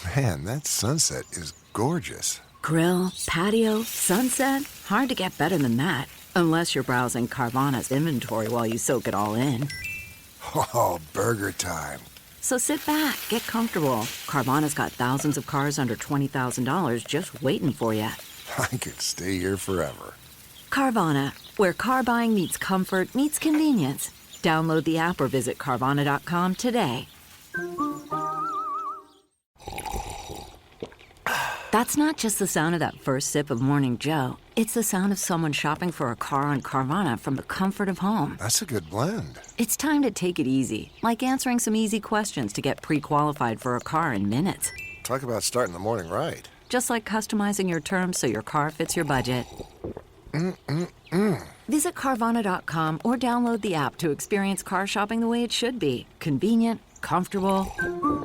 Man, that sunset is gorgeous. Grill, patio, sunset. Hard to get better than that. Unless you're browsing Carvana's inventory while you soak it all in. Oh, burger time. So sit back, get comfortable. Carvana's got thousands of cars under $20,000 just waiting for you. I could stay here forever. Carvana, where car buying meets comfort meets convenience. Download the app or visit Carvana.com today. That's not just the sound of that first sip of Morning Joe. It's the sound of someone shopping for a car on Carvana from the comfort of home. That's a good blend. It's time to take it easy, like answering some easy questions to get pre-qualified for a car in minutes. Talk about starting the morning right. Just like customizing your terms so your car fits your budget. Visit Carvana.com or download the app to experience car shopping the way it should be. Convenient, comfortable.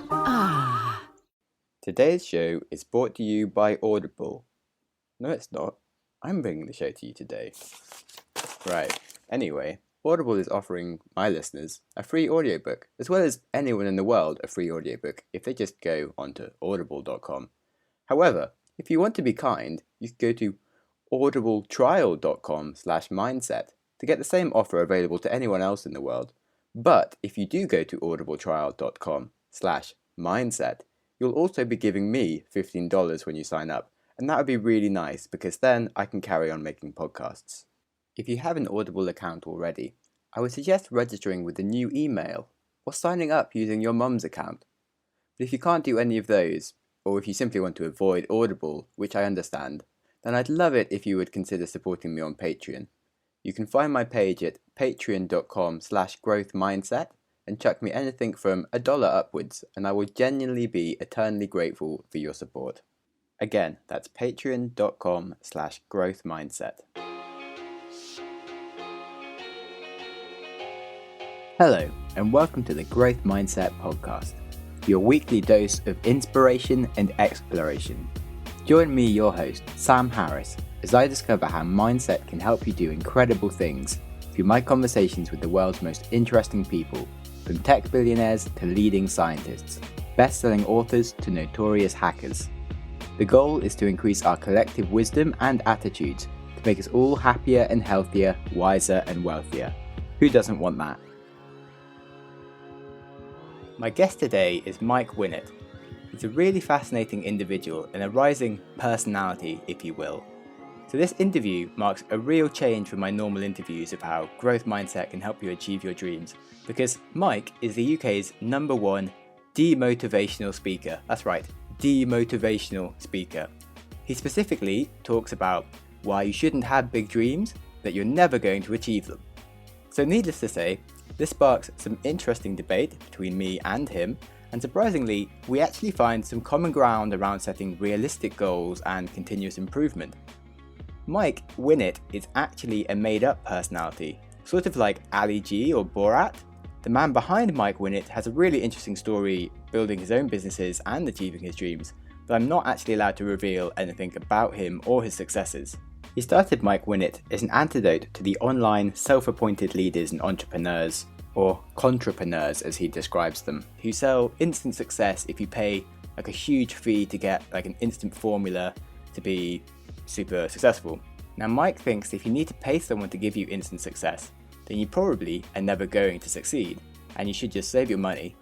Ah. Today's show is brought to you by Audible. No, it's not. I'm bringing the show to you today. Right. Anyway, Audible is offering my listeners a free audiobook, as well as anyone in the world a free audiobook if they just go onto audible.com. However, if you want to be kind, you can go to audibletrial.com/mindset to get the same offer available to anyone else in the world. But if you do go to audibletrial.com/mindset, you'll also be giving me $15 when you sign up, and that would be really nice because then I can carry on making podcasts. If you have an Audible account already, I would suggest registering with the new email or signing up using your mum's account. But if you can't do any of those, or if you simply want to avoid Audible, which I understand, then I'd love it if you would consider supporting me on Patreon. You can find my page at patreon.com/growthmindset and chuck me anything from $1 upwards, and I will genuinely be eternally grateful for your support. Again, that's patreon.com/growthmindset. Hello, and welcome to the Growth Mindset Podcast, your weekly dose of inspiration and exploration. Join me, your host, Sam Harris, as I discover how mindset can help you do incredible things through my conversations with the world's most interesting people, from tech billionaires to leading scientists, best-selling authors to notorious hackers. The goal is to increase our collective wisdom and attitudes to make us all happier and healthier, wiser and wealthier. Who doesn't want that? My guest today is Mike Winnet. He's a really fascinating individual and a rising personality, if you will. So this interview marks a real change from my normal interviews of how growth mindset can help you achieve your dreams, because Mike is the UK's #1 demotivational speaker. That's right, demotivational speaker. He specifically talks about why you shouldn't have big dreams, that you're never going to achieve them. So needless to say, this sparks some interesting debate between me and him, and surprisingly, we actually find some common ground around setting realistic goals and continuous improvement. Mike Winnet is actually a made-up personality, sort of like Ali G or Borat. The man behind Mike Winnet has a really interesting story building his own businesses and achieving his dreams, but I'm not actually allowed to reveal anything about him or his successes. He started Mike Winnet as an antidote to the online self-appointed leaders and entrepreneurs, or Contrepreneurs as he describes them, who sell instant success if you pay like a huge fee to get like an instant formula to be super successful. Now Mike thinks if you need to pay someone to give you instant success, then you probably are never going to succeed, and you should just save your money.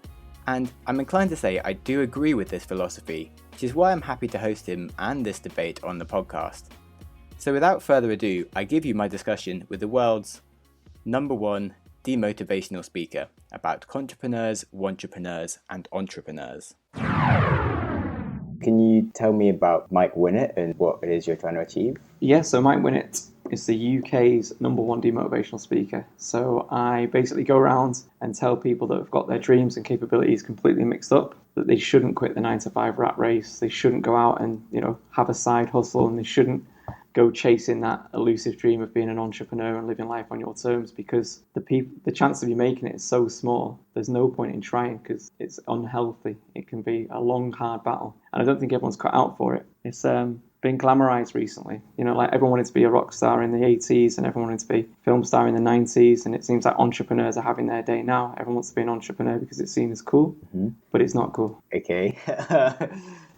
And I'm inclined to say I do agree with this philosophy, which is why I'm happy to host him and this debate on the podcast. So without further ado, I give you my discussion with the world's #1 demotivational speaker about Contrepreneurs, Wantrepreneurs and Entrepreneurs. Can you tell me about Mike Winnet and what it is you're trying to achieve? Yeah, so Mike Winnet is the UK's #1 demotivational speaker. So I basically go around and tell people that have got their dreams and capabilities completely mixed up, that they shouldn't quit the 9-to-5 rat race, they shouldn't go out and, have a side hustle, and they shouldn't go chasing that elusive dream of being an entrepreneur and living life on your terms, because the chance of you making it is so small. There's no point in trying because it's unhealthy. It can be a long, hard battle, and I don't think everyone's cut out for it. It's been glamorized recently. You know, like everyone wanted to be a rock star in the 80s and everyone wanted to be a film star in the 90s. And it seems like entrepreneurs are having their day now. Everyone wants to be an entrepreneur because it's seen as cool, but it's not cool. Okay.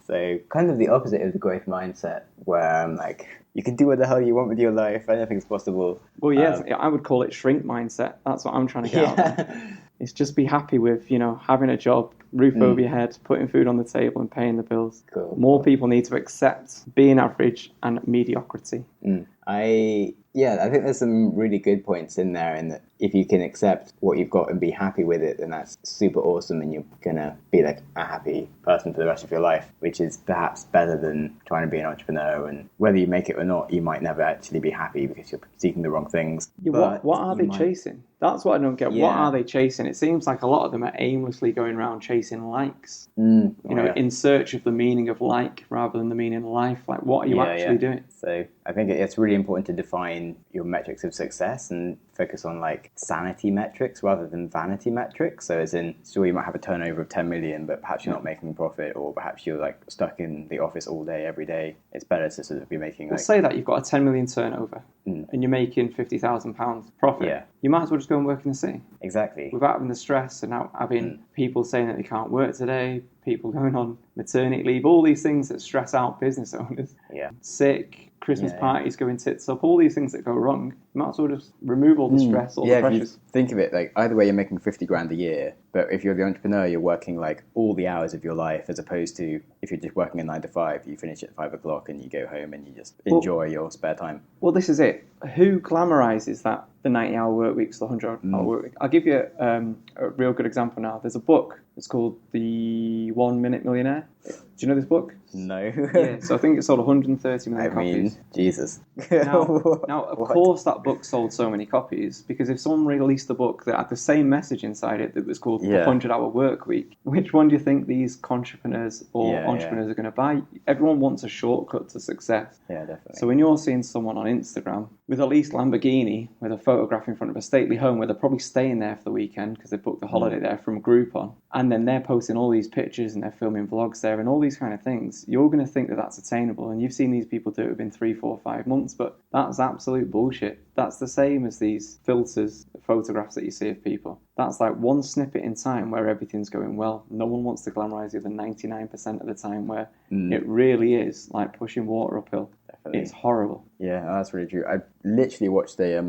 So kind of the opposite of the growth mindset, where I'm like, you can do what the hell you want with your life. Anything's possible. Well, yes, I would call it shrink mindset. That's what I'm trying to get out there. It's just be happy with, you know, having a job, roof over your head, putting food on the table and paying the bills. Cool. More people need to accept being average and mediocrity. I think there's some really good points in there, and that if you can accept what you've got and be happy with it, then that's super awesome, and you're gonna be like a happy person for the rest of your life, which is perhaps better than trying to be an entrepreneur. And whether you make it or not, you might never actually be happy because you're seeking the wrong things. Yeah, what are they chasing? That's what I don't get. Yeah. What are they chasing? It seems like a lot of them are aimlessly going around chasing likes. In search of the meaning of like rather than the meaning of life. Like, what are you actually doing? So I think it's really important to define your metrics of success and focus on like sanity metrics rather than vanity metrics. So as in, sure, you might have a turnover of 10 million, but perhaps you're not making a profit, or perhaps you're like stuck in the office all day, every day. It's better to sort of be making Well, say that you've got a 10 million turnover and you're making £50,000 profit. Yeah. You might as well just go and work in the city. Exactly. Without having the stress and now having people saying that they can't work today, people going on maternity leave, all these things that stress out business owners. Yeah. Sick, Christmas parties going tits up, all these things that go wrong. You might as well just remove all the stress, all the pressures. If you think of it, like either way you're making 50 grand a year, but if you're the entrepreneur, you're working like all the hours of your life, as opposed to if you're just working a 9 to 5, you finish at 5 o'clock and you go home and you just enjoy your spare time. Well, this is it. Who glamorizes that? The 90-hour work weeks, the 100-hour work week. I'll give you a real good example now. There's a book. It's called The 1 Minute Millionaire. Do you know this book? No. Yeah, so I think it sold 130 million copies. Jesus. Now, of course, that book sold so many copies because if someone released a book that had the same message inside it that was called The 100-Hour Work Week, which one do you think these entrepreneurs are going to buy? Everyone wants a shortcut to success. Yeah, definitely. So when you're seeing someone on Instagram with a leased Lamborghini with a photograph in front of a stately home where they're probably staying there for the weekend because they booked the holiday there from Groupon, and then they're posting all these pictures and they're filming vlogs there and all these kind of things, you're going to think that that's attainable. And you've seen these people do it within 3, 4, 5 months, but that's absolute bullshit. That's the same as these filters, photographs that you see of people. That's like one snippet in time where everything's going well. No one wants to glamorize the other 99% of the time where it really is like pushing water uphill. Definitely. It's horrible. Yeah, that's really true. I literally watched a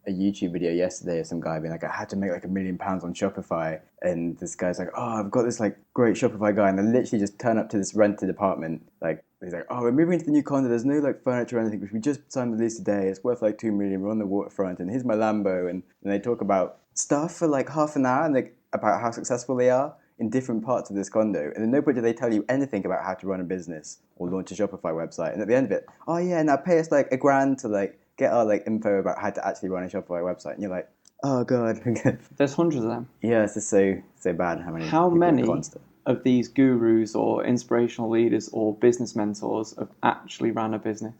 YouTube video yesterday of some guy being like, I had to make like £1 million on Shopify, and this guy's like, oh, I've got this like great Shopify guy, and they literally just turn up to this rented apartment, like he's like, oh, we're moving into the new condo, there's no like furniture or anything, which we just signed the lease today, it's worth like 2 million, we're on the waterfront, and here's my Lambo, and they talk about stuff for like half an hour and like about how successful they are in different parts of this condo, and at no point do they tell you anything about how to run a business or launch a Shopify website. And at the end of it, oh yeah, now pay us like $1,000 to like get our like info about how to actually run a Shopify website. And you're like, oh god. There's hundreds of them. Yeah, it's just so bad how many of these gurus or inspirational leaders or business mentors have actually ran a business.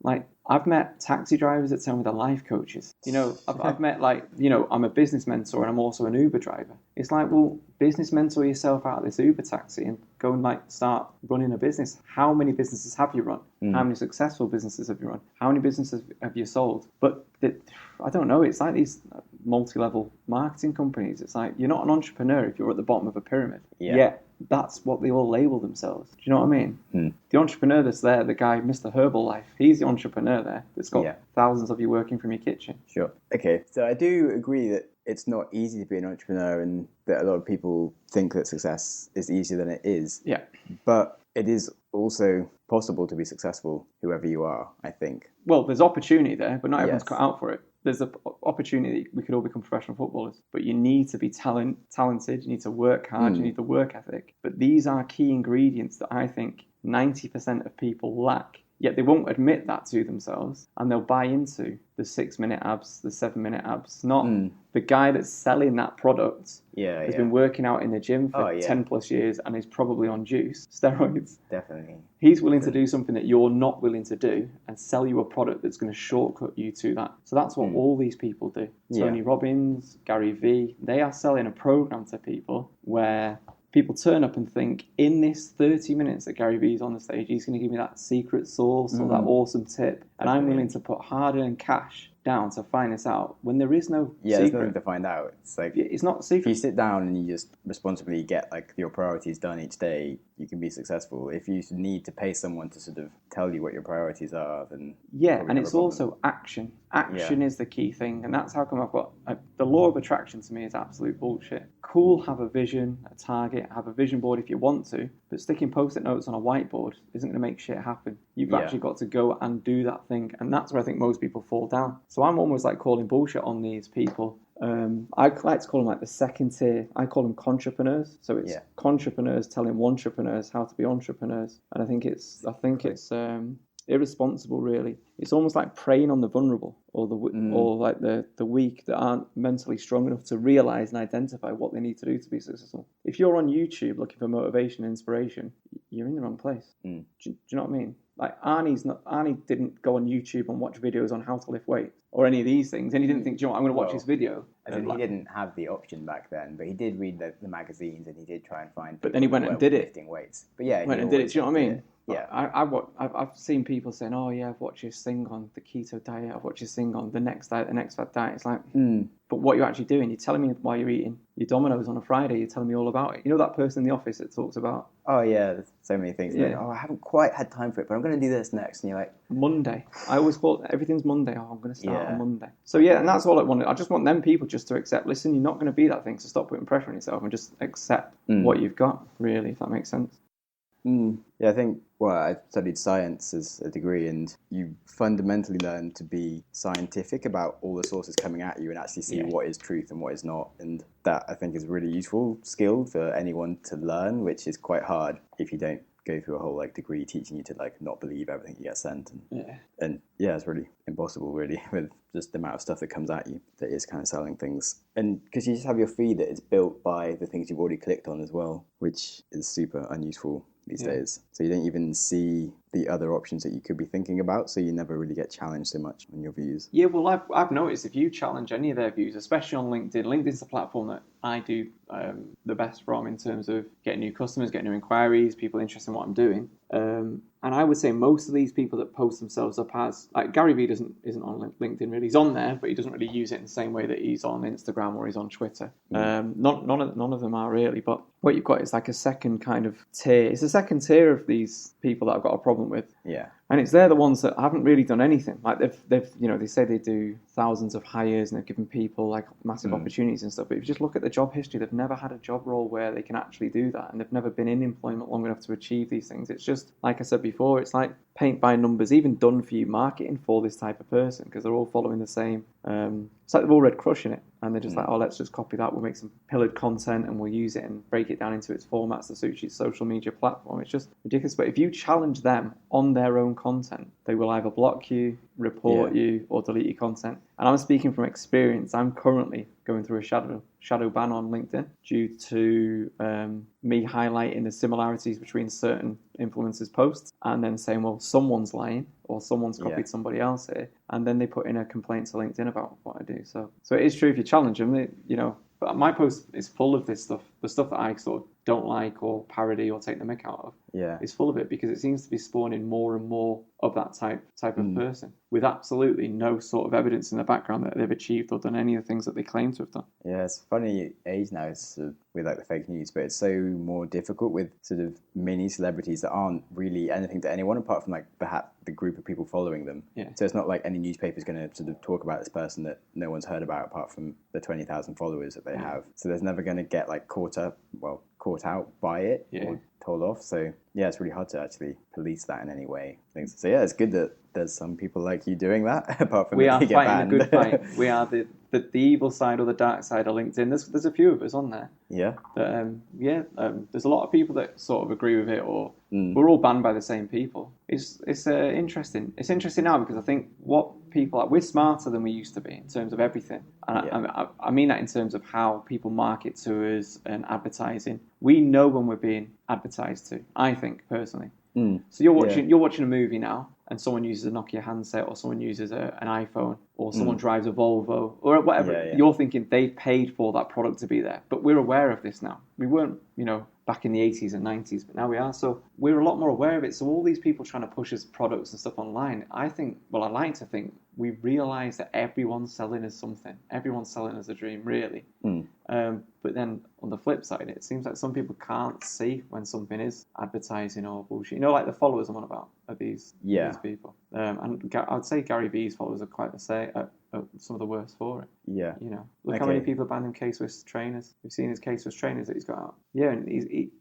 Like, I've met taxi drivers that tell me they're life coaches. You know, I've met, like, you know, I'm a business mentor and I'm also an Uber driver. It's like, well, business mentor yourself out of this Uber taxi and go and, like, start running a business. How many businesses have you run? How many successful businesses have you run? How many businesses have you sold? But I don't know. It's like these multi-level marketing companies. It's like, you're not an entrepreneur if you're at the bottom of a pyramid. Yeah. Yet that's what they all label themselves. Do you know what I mean? The entrepreneur that's there, the guy, Mr. Herbalife, he's the entrepreneur there that's got thousands of you working from your kitchen. Sure. Okay. So I do agree that it's not easy to be an entrepreneur and that a lot of people think that success is easier than it is. Yeah. But it is also possible to be successful, whoever you are, I think. Well, there's opportunity there, but not everyone's cut out for it. There's an opportunity we could all become professional footballers, but you need to be talented, you need to work hard, you need the work ethic. But these are key ingredients that I think 90% of people lack. Yet they won't admit that to themselves, and they'll buy into the 6-minute abs, the 7-minute abs. Not the guy that's selling that product has been working out in the gym for 10 plus years and is probably on juice, steroids. Definitely. He's willing to do something that you're not willing to do and sell you a product that's going to shortcut you to that. So that's what all these people do. Tony Robbins, Gary Vee, they are selling a program to people where people turn up and think, in this 30 minutes that Gary Vee's on the stage, he's going to give me that secret sauce or that awesome tip. And I'm willing to put hard-earned cash down to find this out when there is no there's secret. nothing to find out. It's like, it's not a if secret. you sit down and you just responsibly get like your priorities done each day, you can be successful. If you need to pay someone to sort of tell you what your priorities are, then And it's also action. Action is the key thing, and that's how come I've got the law of attraction. To me is absolute bullshit. Cool, have a vision, a target, have a vision board if you want to, but sticking post-it notes on a whiteboard isn't going to make shit happen. You've actually got to go and do that thing, and that's where I think most people fall down. So I'm almost like calling bullshit on these people. I like to call them like the second tier. I call them Contrepreneurs. So it's Contrepreneurs telling Wantrepreneurs how to be entrepreneurs, and I think it's irresponsible, really. It's almost like preying on the vulnerable or or like the weak that aren't mentally strong enough to realize and identify what they need to do to be successful. If you're on YouTube looking for motivation and inspiration, you're in the wrong place. Do you know what I mean? Like Arnie didn't go on YouTube and watch videos on how to lift weights or any of these things, and he didn't think, do you know what, I'm going to watch this video. He didn't have the option back then, but he did read the magazines and he did try and find. But then he went and did it. Lifting weights. But yeah, he went and did it. Do you know what I mean? Yeah. I've seen people saying, oh yeah, I've watched this thing on the keto diet, I've watched this thing on the next diet, the next fat diet. It's like, but what you're actually doing, you're telling me why you're eating your Domino's on a Friday, you're telling me all about it. You know that person in the office that talks about, oh yeah, there's so many things. Yeah. Like, oh, I haven't quite had time for it, but I'm going to do this next. And you're like, Monday. I always call it, everything's Monday. Oh, I'm going to start on Monday. So yeah, and that's all I wanted. I just want them people just to accept, listen, you're not going to be that thing, so stop putting pressure on yourself and just accept what you've got, really, if that makes sense. Yeah, I think, I studied science as a degree, and you fundamentally learn to be scientific about all the sources coming at you and actually see what is truth and what is not. And that, I think, is a really useful skill for anyone to learn, which is quite hard if you don't go through a whole degree teaching you to not believe everything you get sent. And it's really impossible, really, with just the amount of stuff that comes at you that is kind of selling things. And because you just have your feed that is built by the things you've already clicked on as well, which is super unuseful these days. So you don't even see the other options that you could be thinking about, so you never really get challenged so much on your views. Yeah, well, I've noticed if you challenge any of their views, especially on LinkedIn, LinkedIn's the platform that I do the best from in terms of getting new customers, getting new inquiries, people interested in what I'm doing. And I would say most of these people that post themselves up as, like Gary Vee isn't on LinkedIn really. He's on there, but he doesn't really use it in the same way that he's on Instagram or he's on Twitter. None of them are really, but what you've got is like a second kind of tier. It's a second tier of these people that I've got a problem with. Yeah. And they're the ones that haven't really done anything. Like they've they say they do thousands of hires and they've given people like massive opportunities and stuff. But if you just look at the job history, they've never had a job role where they can actually do that, and they've never been in employment long enough to achieve these things. It's just, like I said before, it's like paint by numbers, even done for you marketing for this type of person, because they're all following the same. It's like they've all read Crushing It, and they're just like, oh, let's just copy that. We'll make some pillared content and we'll use it and break it down into its formats that suits your social media platform. It's just ridiculous. But if you challenge them on their own content, they will either block you, report you, or delete your content. And I'm speaking from experience. I'm currently going through a shadow ban on LinkedIn due to me highlighting the similarities between certain influencers' posts and then saying, well, someone's lying or someone's copied somebody else here, and then they put in a complaint to LinkedIn about what I do. So it is true if you challenge them, but my post is full of this stuff, the stuff that I sort of don't like or parody or take the mick out of. Yeah. It's full of it because it seems to be spawning more and more of that type of person with absolutely no sort of evidence in the background that they've achieved or done any of the things that they claim to have done. Yeah, it's a funny age now with the fake news, but it's so more difficult with sort of mini celebrities that aren't really anything to anyone apart from perhaps the group of people following them. Yeah. So it's not like any newspaper's going to sort of talk about this person that no one's heard about apart from the 20,000 followers that they have. So there's never going to get caught out by it or told off. So yeah, it's really hard to actually police that in any way. So yeah, it's good that there's some people like you doing that. Apart from we are fighting a good fight. We are the evil side or the dark side of LinkedIn. There's a few of us on there. Yeah. There's a lot of people that sort of agree with it, or we're all banned by the same people. It's interesting. It's interesting now because I think what people we're smarter than we used to be in terms of everything, and I mean that in terms of how people market to us and advertising. We know when we're being advertised to. I think personally. So you're watching a movie now, and someone uses a Nokia handset, or someone uses an iPhone, or someone drives a Volvo, or whatever. You're thinking they paid for that product to be there. But we're aware of this now. We weren't, back in the 80s and 90s, but now we are. So we're a lot more aware of it. So all these people trying to push us products and stuff online, I like to think we realise that everyone's selling us something. Everyone's selling us a dream, really. But then on the flip side, it seems like some people can't see when something is advertising or bullshit. You know, like the followers I'm on about are these people. And I'd say Gary Vee's followers are quite the same. Some of the worst for it. Yeah. You know, look how many people abandon K-Swiss trainers. We've seen his K-Swiss trainers that he's got out. Yeah, and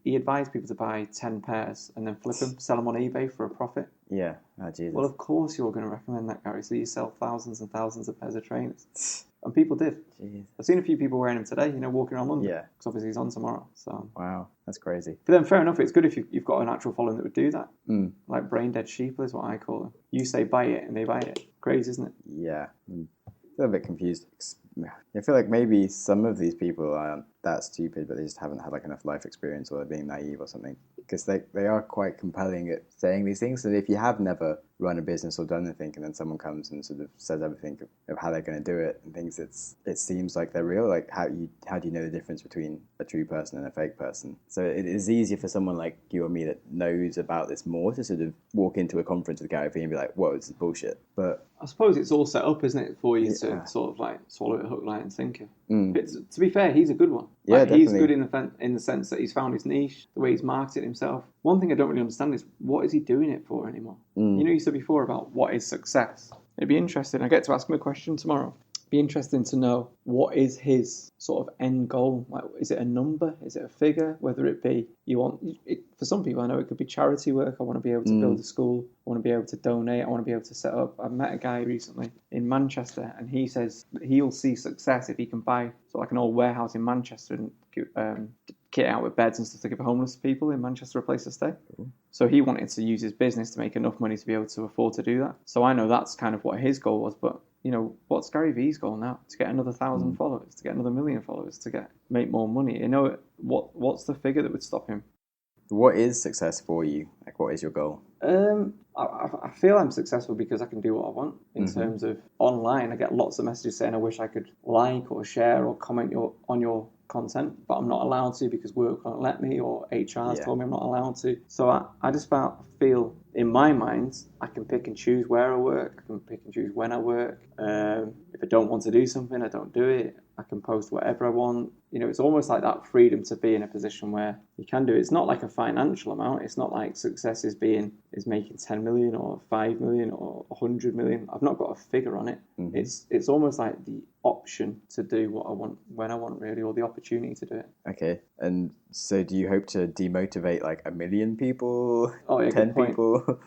he advised people to buy 10 pairs and then flip them, sell them on eBay for a profit. Yeah. Oh, Jesus. Well, of course you're going to recommend that, Gary. So you sell thousands and thousands of pairs of trainers. And people did. Jeez. I've seen a few people wearing them today, you know, walking around London. Yeah. Because obviously he's on tomorrow. So. Wow, that's crazy. But then fair enough, it's good if you've got an actual following that would do that. Like brain dead sheep is what I call them. You say buy it and they buy it. Crazy, isn't it? Yeah. I'm a bit confused. I feel like maybe some of these people aren't that stupid, but they just haven't had like enough life experience, or they're being naive or something. Because they are quite compelling at saying these things. And if you have never run a business or done anything, and then someone comes and sort of says everything of how they're going to do it and thinks it seems like they're real, like how do you know the difference between a true person and a fake person? So it is easier for someone like you or me that knows about this more to sort of walk into a conference with Gary Vee and be like, whoa, this is bullshit. But I suppose it's all set up, isn't it, for you to sort of like swallow it hook, line and sinker. To be fair, he's a good one. Yeah, like, he's definitely. good in the sense that he's found his niche, the way he's marketed himself. One thing I don't really understand is what is he doing it for anymore? You know, you said before about what is success. It'd be interesting. I get to ask him a question tomorrow. It'd be interesting to know what is his sort of end goal. Like, is it a number? Is it a figure? Whether it be for some people, I know it could be charity work. I want to be able to build a school. I want to be able to donate. I want to be able to set up. I met a guy recently in Manchester, and he says he'll see success if he can buy sort of like an old warehouse in Manchester and kit out with beds and stuff to give homeless people in Manchester a place to stay. So he wanted to use his business to make enough money to be able to afford to do that. So I know that's kind of what his goal was, but you know, what's Gary Vee's goal now? To get another 1,000 followers, to get another 1,000,000 followers, to make more money. You know, what's the figure that would stop him? what is success for you? Like, what is your goal? I feel I'm successful because I can do what I want in terms of online. I get lots of messages saying I wish I could like or share or comment on your content, but I'm not allowed to because work won't let me, or HR has told me I'm not allowed to. So I just feel in my mind I can pick and choose where I work. I can pick and choose when I work. If I don't want to do something, I don't do it. I can post whatever I want. You know, it's almost like that freedom to be in a position where you can do it. It's not like a financial amount. It's not like success is making 10 million or 5 million or 100 million. I've not got a figure on it. It's almost like the option to do what I want when I want, really, or the opportunity to do it. Okay. And so do you hope to demotivate like 1 million people? Oh, yeah, 10 people?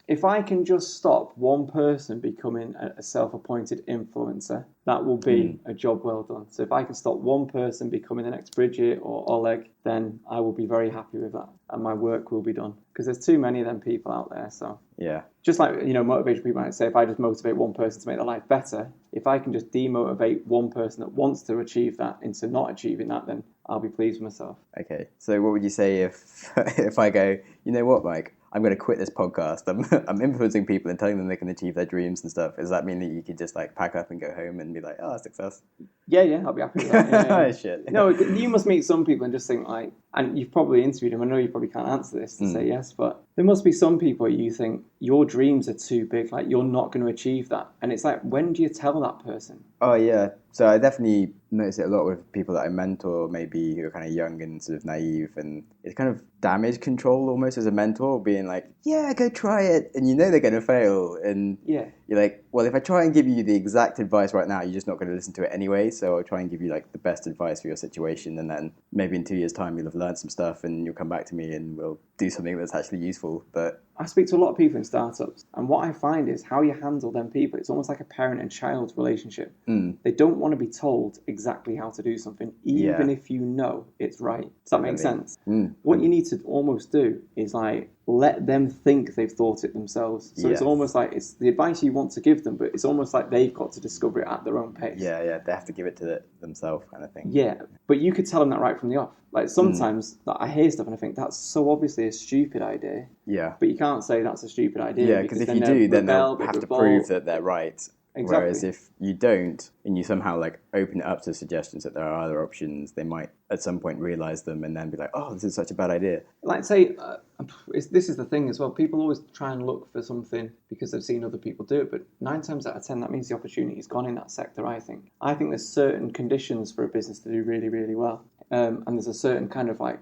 If I can just stop one person becoming a self-appointed influencer, that will be a job well done. So if I can stop one person becoming the next Bridget or Oleg, then I will be very happy with that, and my work will be done. Because there's too many of them people out there. So Yeah. just like, you know, motivation people might say, if I just motivate one person to make their life better, if I can just demotivate one person that wants to achieve that into not achieving that, then I'll be pleased with myself. Okay. So what would you say if if I go, you know what, Mike? I'm going to quit this podcast. I'm influencing people and telling them they can achieve their dreams and stuff. Does that mean that you could just like pack up and go home and be like, oh, success? Yeah, I'll be happy with that. Yeah. Shit. No, you must meet some people and just think like, and you've probably interviewed them. I know you probably can't answer this to say yes, but there must be some people you think your dreams are too big, like you're not going to achieve that. And it's like, when do you tell that person? Oh, yeah. So I definitely notice it a lot with people that I mentor, maybe who are kind of young and sort of naive, and it's kind of damage control almost as a mentor, being like, yeah, go try it, and you know they're going to fail, and you're like, well, if I try and give you the exact advice right now, you're just not going to listen to it anyway, so I'll try and give you like the best advice for your situation, and then maybe in 2 years' time you'll have learned some stuff and you'll come back to me and we'll do something that's actually useful. But I speak to a lot of people in startups, and what I find is how you handle them people, it's almost like a parent and child relationship. They don't want to be told exactly how to do something, even if you know it's right. Does that make sense? What you need to almost do is like let them think they've thought it themselves. So it's almost like it's the advice you want to give them, but it's almost like they've got to discover it at their own pace. Yeah, they have to give it to themselves, kind of thing. Yeah, but you could tell them that right from the off. Like sometimes I hear stuff and I think that's so obviously a stupid idea. Yeah. But you can't say that's a stupid idea. Yeah, because if you do, then they'll have to prove that they're right. Exactly. Whereas if you don't, and you somehow like open it up to suggestions that there are other options, they might at some point realize them and then be like, oh, this is such a bad idea. Like say, this is the thing as well. People always try and look for something because they've seen other people do it, but 9 times out of 10, that means the opportunity's gone in that sector. I think there's certain conditions for a business to do really, really well, and there's a certain kind of like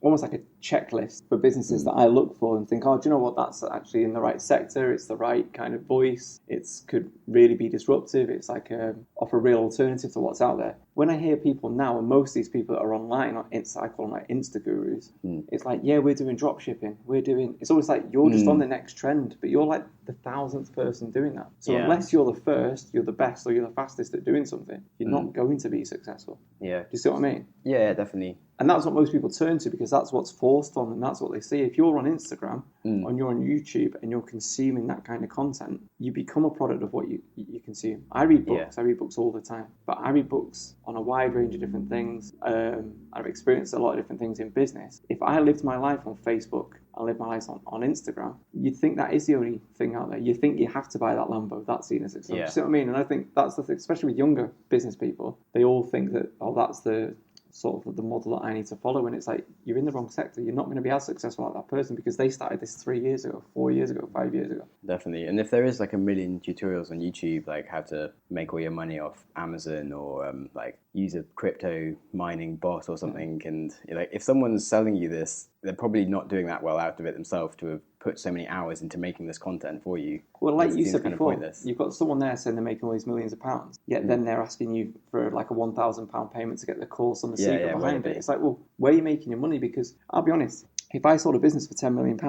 almost like a checklist for businesses that I look for and think, oh, do you know what? That's actually in the right sector. It's the right kind of voice. It could really be disruptive. It's like offer a real alternative to what's out there. When I hear people now, and most of these people that are online, I call them like Insta gurus, it's like, yeah, we're doing drop shipping. It's always like you're just on the next trend, but you're like the 1000th person doing that. So unless you're the first, you're the best, or you're the fastest at doing something, you're not going to be successful. Yeah. Do you see what I mean? Yeah, definitely. And that's what most people turn to because that's what's forced on them. That's what they see. If you're on Instagram and you're on YouTube and you're consuming that kind of content, you become a product of what you consume. I read books. I read books all the time. But I read books on a wide range of different things. I've experienced a lot of different things in business. If I lived my life on Facebook, I live my life on Instagram, you'd think that is the only thing out there. You think you have to buy that Lambo. That's seen as success. You see what I mean? And I think that's the thing, especially with younger business people. They all think that, oh, that's the sort of the model that I need to follow, and it's like you're in the wrong sector. You're not going to be as successful like that person because they started this 3 years ago, 4 years ago, 5 years ago. Definitely. And if there is like a million tutorials on YouTube, like how to make all your money off Amazon or like use a crypto mining bot or something, and like if someone's selling you this, they're probably not doing that well out of it themselves to have put so many hours into making this content for you. Well, like you said before, you've got someone there saying they're making all these millions of pounds, yet then they're asking you for like a £1,000 payment to get the course on the secret behind it. It's like, well, where are you making your money? Because I'll be honest, if I sold a business for £10 million,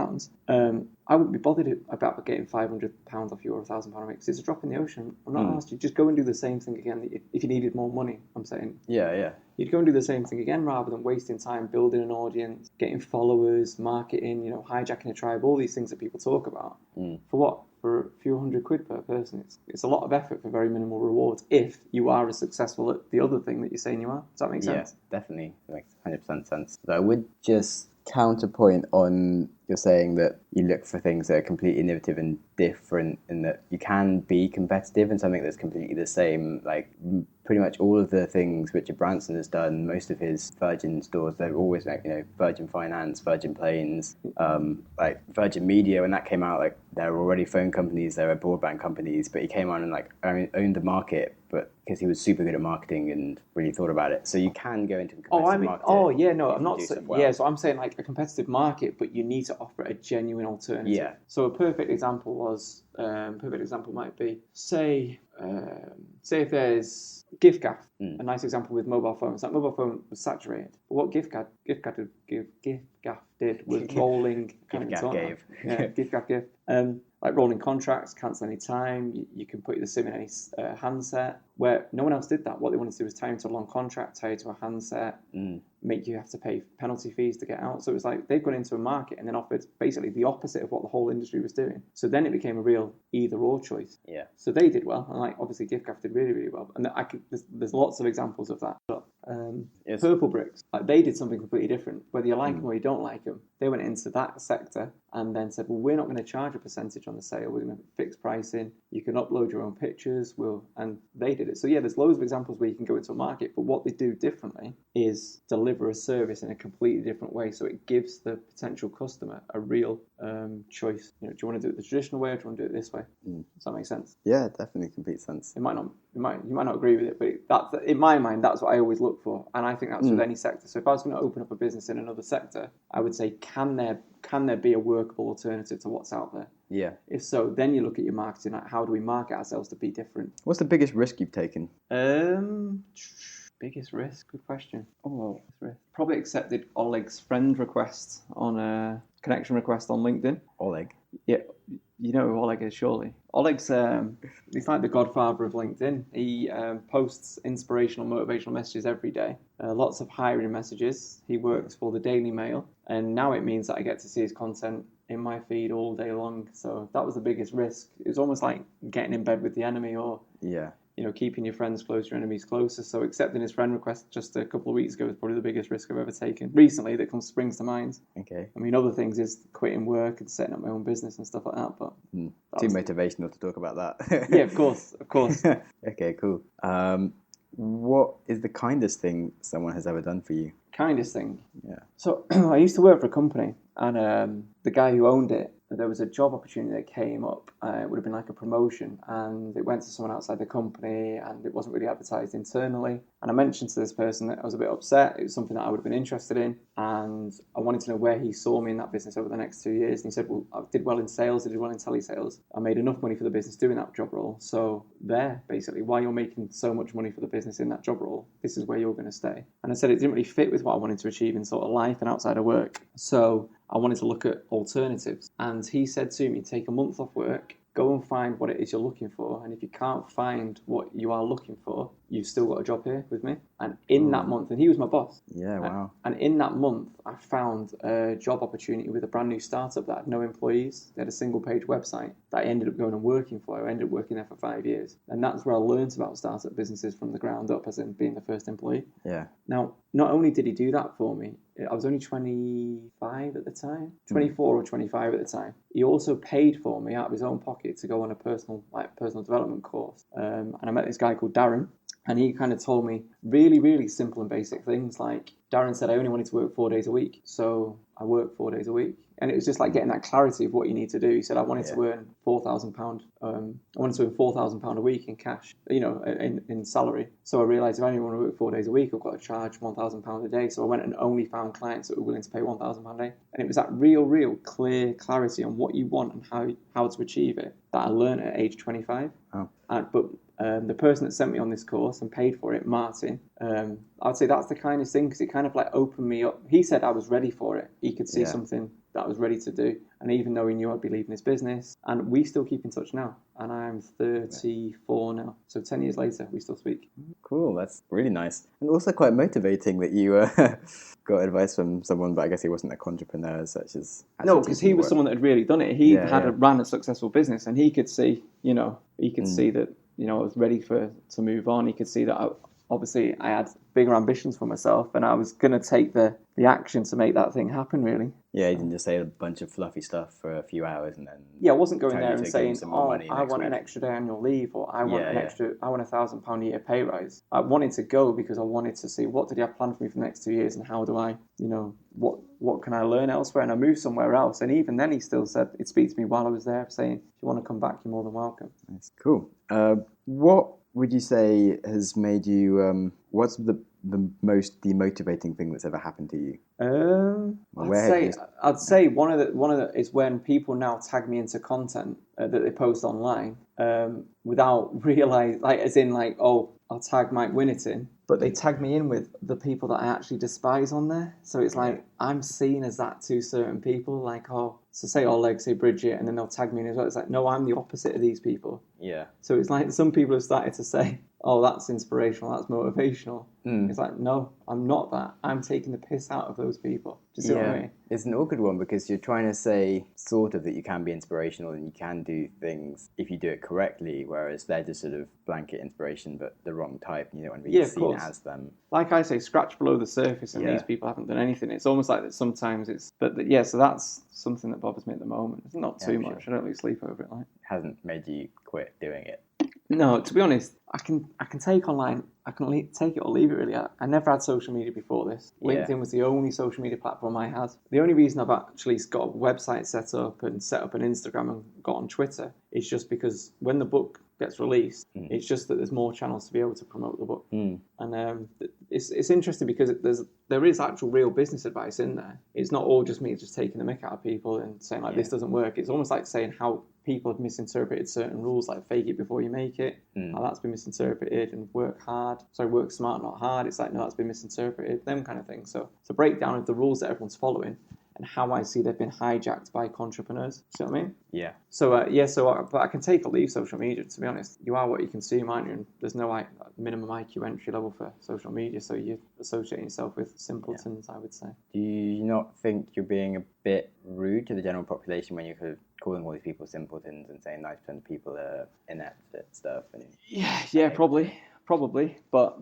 I wouldn't be bothered about getting £500 off you or £1,000 off you because it's a drop in the ocean. I'm not asked you, just go and do the same thing again. If you needed more money, I'm saying. Yeah. You'd go and do the same thing again rather than wasting time building an audience, getting followers, marketing, hijacking a tribe, all these things that people talk about. For what? For a few £100 per person. It's a lot of effort for very minimal rewards if you are as successful at the other thing that you're saying you are. Does that make sense? Yeah, definitely. Makes 100% sense. But I would just counterpoint on you're saying that you look for things that are completely innovative and different, and that you can be competitive in something that's completely the same. Like pretty much all of the things Richard Branson has done, most of his Virgin stores, they're always like, Virgin Finance, Virgin Planes, like Virgin Media, when that came out, like there were already phone companies, there were broadband companies, but he came on and like owned the market, but because he was super good at marketing and really thought about it. So you can go into a competitive market. I'm not saying, so I'm saying like a competitive market, but you need to offer a genuine alternative. Yeah. So a perfect example might be, say if there's GiftGaff, a nice example with mobile phones. That mobile phone was saturated. But what GiftGaff did was rolling. GiftGaff gave. Like rolling contracts, cancel any time. You can put the SIM in any handset. Where no one else did that. What they wanted to do was tie you to a long contract, tie you to a handset, make you have to pay penalty fees to get out. So it was like they've gone into a market and then offered basically the opposite of what the whole industry was doing. So then it became a real either or choice. Yeah. So they did well, and like obviously GiftGaff did really, really well. And there's lots of examples of that. Purple Bricks, like they did something completely different. Whether you like them or you don't like them, they went into that sector and then said, well, we're not going to charge a percentage on the sale. We're going to fix pricing. You can upload your own pictures. And they did it. So yeah, there's loads of examples where you can go into a market, but what they do differently is deliver a service in a completely different way. So it gives the potential customer a real choice. Do you want to do it the traditional way or do you want to do it this way? Does that make sense? Yeah, definitely, complete sense. You might not agree with it, but that's, in my mind, that's what I always look for. And I think that's with any sector. So if I was going to open up a business in another sector, I would say, can there be a workable alternative to what's out there? Yeah. If so, then you look at your marketing, like how do we market ourselves to be different? What's the biggest risk you've taken? Biggest risk? Good question. Probably accepted Oleg's friend request on a connection request on LinkedIn. Oleg? Yeah. You know who Oleg is, surely. Oleg's he's like the godfather of LinkedIn. He posts inspirational, motivational messages every day. Lots of hiring messages. He works for the Daily Mail, and now it means that I get to see his content in my feed all day long. So that was the biggest risk. It was almost like getting in bed with the enemy, or keeping your friends close, your enemies closer. So accepting his friend request just a couple of weeks ago was probably the biggest risk I've ever taken recently that springs to mind. Okay. I mean, other things is quitting work and setting up my own business and stuff like that, but Too motivational to talk about that. Yeah, of course. Okay, cool. What is the kindest thing someone has ever done for you? Kindest thing? Yeah. So I used to work for a company, and the guy who owned it, there was a job opportunity that came up. It would have been like a promotion, and it went to someone outside the company, and it wasn't really advertised internally. And I mentioned to this person that I was a bit upset. It was something that I would have been interested in, and I wanted to know where he saw me in that business over the next 2 years. And he said, well, I did well in sales, I did well in telesales. I made enough money for the business doing that job role. So there, basically, while you're making so much money for the business in that job role, this is where you're going to stay. And I said it didn't really fit with what I wanted to achieve in sort of life and outside of work. So I wanted to look at alternatives. And he said to me, take a month off work, go and find what it is you're looking for. And if you can't find what you are looking for, you've still got a job here with me. And in that month, and he was my boss. Yeah, wow. And in that month, I found a job opportunity with a brand new startup that had no employees. They had a single page website that I ended up going and working for. I ended up working there for 5 years. And that's where I learned about startup businesses from the ground up, as in being the first employee. Yeah. Now, not only did he do that for me, I was only 25 at the time, 24 or 25 at the time. He also paid for me out of his own pocket to go on a personal development course. And I met this guy called Darren, and he kind of told me really, really simple and basic things. Like Darren said, I only wanted to work 4 days a week, so I worked 4 days a week. And it was just like getting that clarity of what you need to do. He said, I wanted to earn £4,000. I wanted to earn £4,000 a week in cash, in salary. So I realised if I only want to work 4 days a week, I've got to charge £1,000 a day. So I went and only found clients that were willing to pay £1,000 a day. And it was that real clear clarity on what you want and how to achieve it that I learned at age 25. Oh. But the person that sent me on this course and paid for it, Martin, I'd say that's the kindest thing, because it kind of like opened me up. He said I was ready for it. He could see something that I was ready to do. And even though he knew I'd be leaving his business, and we still keep in touch now. And I'm 34 now. So 10 years later, we still speak. Cool, that's really nice. And also quite motivating that you got advice from someone, but I guess he wasn't a entrepreneur, such as... No, because he was someone that had really done it. He ran a successful business, and he could see, see that, I was ready to move on. He could see that obviously I had bigger ambitions for myself, and I was going to take the action to make that thing happen, really. Yeah, he didn't just say a bunch of fluffy stuff for a few hours and then... Yeah, I wasn't going there and saying, I want week. an extra day annual leave, or I want I want £1,000 a year pay rise. I wanted to go because I wanted to see what did he have planned for me for the next 2 years, and how do I, what can I learn elsewhere? And I moved somewhere else. And even then he still said, he'd speak to me while I was there, saying, if you want to come back, you're more than welcome. That's cool. What would you say has made you, what's the most demotivating thing that's ever happened to you? I'd say one of the is when people now tag me into content that they post online without realize, like, as in like, oh, I'll tag Mike Winnet in, but they tag me in with the people that I actually despise on there. So it's like I'm seen as that to certain people, like, say Bridget, and then they'll tag me in as well. It's like, no, I'm the opposite of these people. Yeah. So it's like some people have started to say, oh, that's inspirational, that's motivational. It's like, no, I'm not that. I'm taking the piss out of those people. Do you see what I mean? It's an awkward one, because you're trying to say sort of that you can be inspirational and you can do things if you do it correctly, whereas they're just sort of blanket inspiration, but the wrong type, and you don't want to be seen as them. Like I say, scratch below the surface, and these people haven't done anything. It's almost like that sometimes it's... so that's something that bothers me at the moment. It's not too much. Sure. I don't lose sleep over it. Like, it hasn't made you quit doing it. No, to be honest, I can take online. I can take it or leave it, really. I never had social media before this. LinkedIn was the only social media platform I had. The only reason I've actually got a website set up and set up an Instagram and got on Twitter is just because when the book gets released, it's just that there's more channels to be able to promote the book. And it's interesting because there is actual real business advice in there. It's not all just me just taking the mick out of people and saying like this doesn't work. It's almost like saying how people have misinterpreted certain rules, like fake it before you make it. How that's been misinterpreted, and work smart, not hard. It's like, no, that's been misinterpreted. Them kind of things. So it's a breakdown of the rules that everyone's following, and how I see they've been hijacked by Contrepreneurs. See what I mean? Yeah. But I can take or leave social media, to be honest. You are what you consume, aren't you? And there's no minimum IQ entry level for social media, so you associate yourself with simpletons, I would say. Do you not think you're being a bit rude to the general population when you're kind of calling all these people simpletons and saying 90% of people are inept at stuff? Probably. But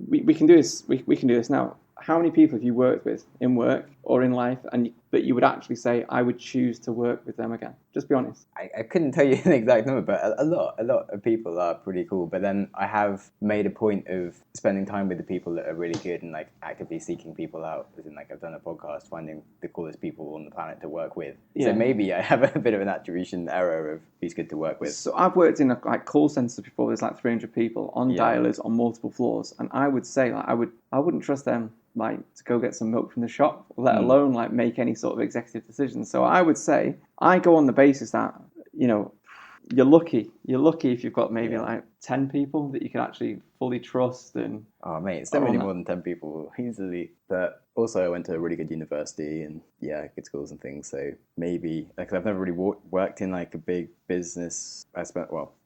we can do this. We can do this now. How many people have you worked with in work or in life, and that you would actually say, I would choose to work with them again? Just be honest. I couldn't tell you an exact number, but a lot of people are pretty cool. But then I have made a point of spending time with the people that are really good and like actively seeking people out. As in, like, I've done a podcast finding the coolest people on the planet to work with. Yeah. So maybe I have a bit of an attribution error of who's good to work with. So I've worked in like call centers before. There's like 300 people on dialers on multiple floors, and I would say like I wouldn't trust them like to go get some milk from the shop, let alone like make any sort of executive decisions. So I would say I go on the basis that, you know, you're lucky if you've got maybe like 10 people that you can actually fully trust. And oh mate, it's definitely more than 10 people easily. But also I went to a really good university and good schools and things, so maybe, like, I've never really worked in like a big business. I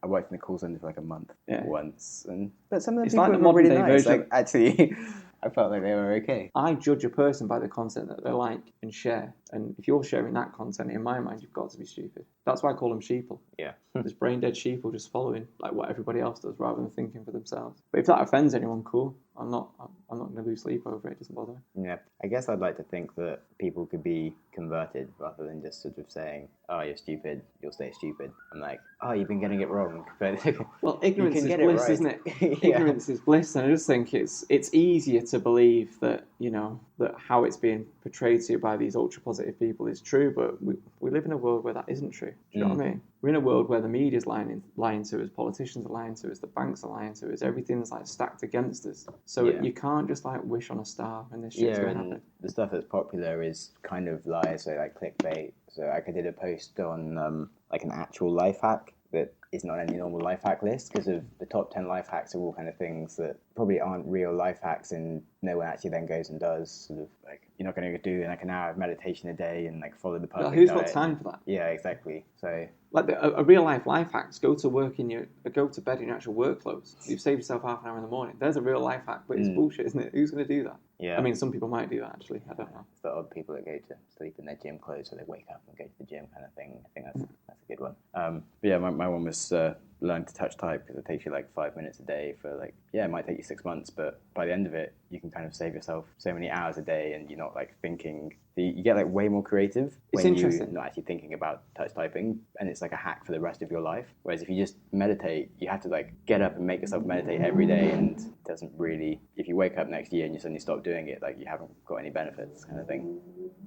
worked in a call center for like a month once, but some of the It's people like the were really modern day nice. version. Actually I felt like they were okay. I judge a person by the content that they like and share. And if you're sharing that content, in my mind, you've got to be stupid. That's why I call them sheeple. Yeah. There's brain dead sheeple just following like what everybody else does rather than thinking for themselves. But if that offends anyone, cool. I'm not going to lose sleep over it. It doesn't bother me. Yeah, I guess I'd like to think that people could be converted rather than just sort of saying, "Oh, you're stupid. You'll stay stupid." I'm like, "Oh, you've been getting it wrong." But well, ignorance is get it bliss, right. isn't it? Ignorance is bliss, and I just think it's easier to believe that, you know, that how it's being portrayed to you by these ultra positive people is true. But we live in a world where that isn't true. Do you know what I mean? We're in a world where the media's lying to us, politicians are lying to us, the banks are lying to us, everything's like stacked against us. So you can't just like wish on a star and this shit's going to happen. The stuff that's popular is kind of lies, so like clickbait. So I did a post on like an actual life hack that isn't on any normal life hack list, because of the top 10 life hacks are all kind of things that probably aren't real life hacks, and no one actually then goes and does. Sort of like, you're not going to do like an hour of meditation a day and like follow the perfect Who's diet. got time for that? Yeah, exactly. So like a real life hack is go to bed in your actual work clothes. You've saved yourself half an hour in the morning. There's a real life hack, but it's bullshit, isn't it? Who's going to do that? Yeah. I mean, some people might do that actually. I don't know. It's the odd people that go to sleep in their gym clothes, so they wake up and go to the gym kind of thing. I think that's a good one. But yeah, my one was learn to touch type, because it takes you like 5 minutes a day for like, it might take you 6 months, but by the end of it, you can kind of save yourself so many hours a day, and you're not like thinking. You get like way more creative when you're not actually thinking about touch typing, and it's like a hack for the rest of your life. Whereas if you just meditate, you have to like get up and make yourself meditate every day, and it doesn't really. If you wake up next year and you suddenly stop doing it, like, you haven't got any benefits, kind of thing.